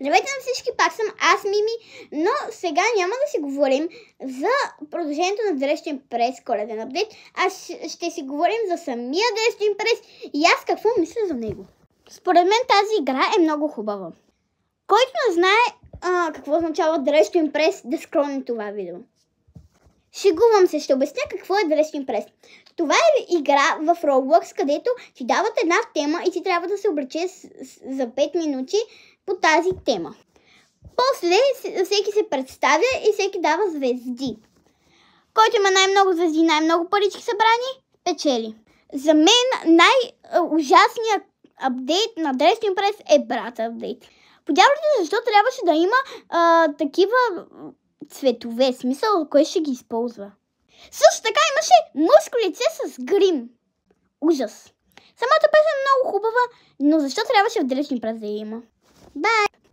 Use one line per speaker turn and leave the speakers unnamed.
Здравейте на всички, пак съм аз, Мими, но сега няма да си говорим за продължението на Dressed Impress коледен апдейт, а ще си говорим за самия Dressed Impress и аз какво мисля за него. Според мен тази игра е много хубава. Който не знае какво означава Dressed Impress, да скролне това видео. Шегувам се, ще обясня какво е Dressed Impress. Това е игра в Roblox, където ти дават една тема и ти трябва да се облече за 5 минути по тази тема. После всеки се представя и всеки дава звезди. Който има най-много звезди, най-много парички събрани, печели. За мен най-ужасният апдейт на Dressed Impress е брат апдейт. Подявайте защо трябваше да има такива цветове, смисъл, кой ще ги използва. Също така имаше мъжко лице с грим. Ужас. Самата песен е много хубава, но защо трябваше в Dressed Impress да я има? Бай!